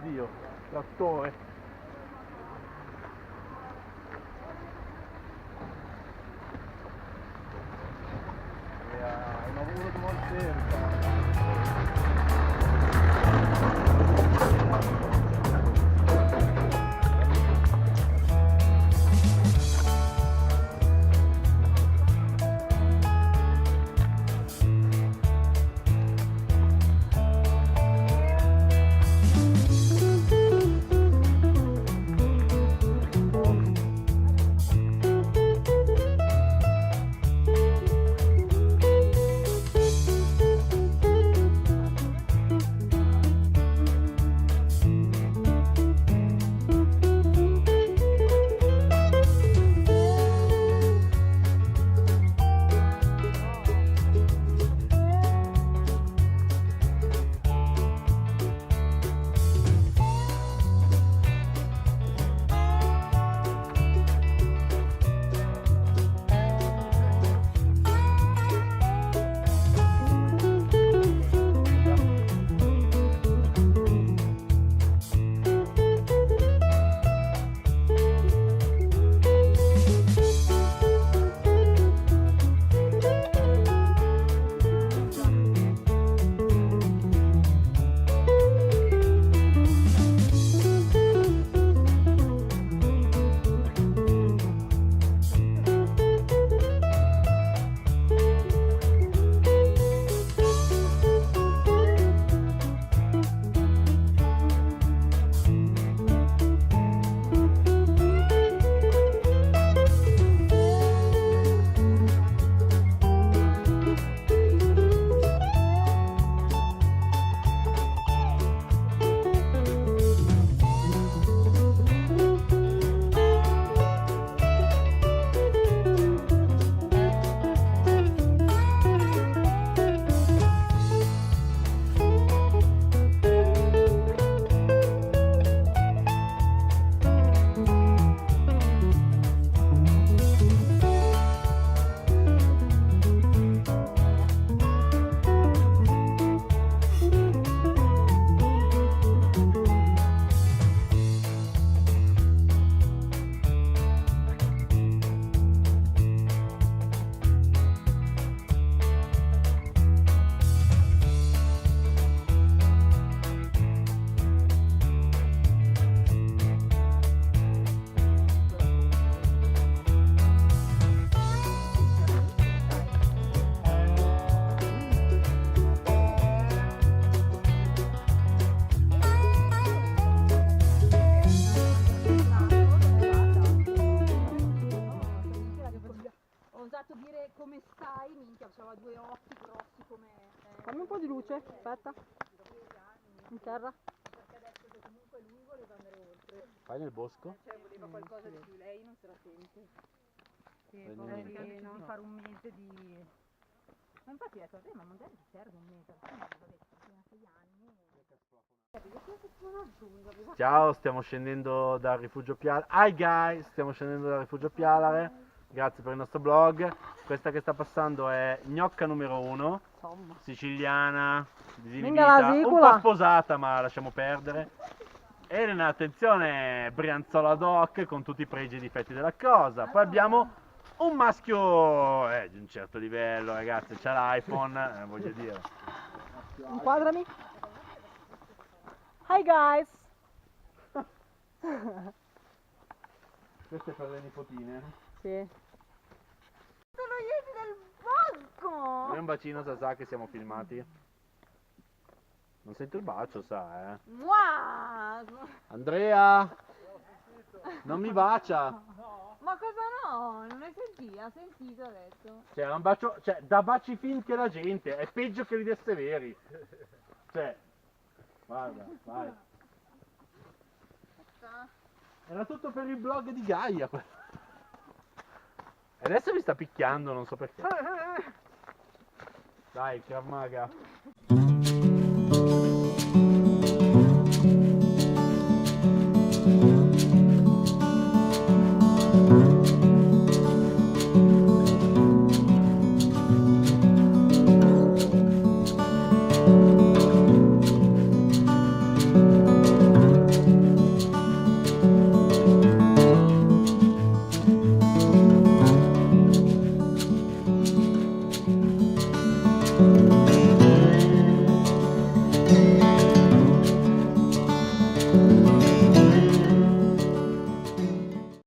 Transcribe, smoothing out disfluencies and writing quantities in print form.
Oddio, trattore. Una uno di Monterca. Dire come stai, minchia, aveva due occhi grossi come... Fammi un po' di luce, aspetta. In terra. Perché adesso che comunque lui voleva andare oltre. Fai nel bosco? Cioè voleva qualcosa di più, lei non se la sente. Sì, niente. di fare un mese di... Ma infatti ho detto, ma magari ti serve un mese, alla fine vabbè, fino a 6 anni. Ciao, stiamo scendendo dal Rifugio Pialeral. Hi guys, stiamo scendendo dal Rifugio Pialeral. Grazie per il nostro vlog. Questa che sta passando è gnocca numero 1, siciliana, disinibita, un po' sposata ma lasciamo perdere. Elena, attenzione, brianzola doc con tutti i pregi e difetti della cosa. Poi abbiamo un maschio di un certo livello, ragazzi, c'ha l'iPhone, voglio dire. Inquadrami. Hi guys. Queste è per le nipotine. Sì. Sono ieri del bosco! Dai un bacino, sa che siamo filmati. Non sento il bacio, sa, Wow! Andrea! Non mi bacia! Ma cosa no? Non hai sentito? Ha sentito adesso? Cioè, un bacio, cioè, da baci finti alla gente, è peggio che li desse veri. Cioè, guarda, vai. Era tutto per il blog di Gaia. E adesso mi sta picchiando, non so perché. Dai, Krav Maga. Ciao.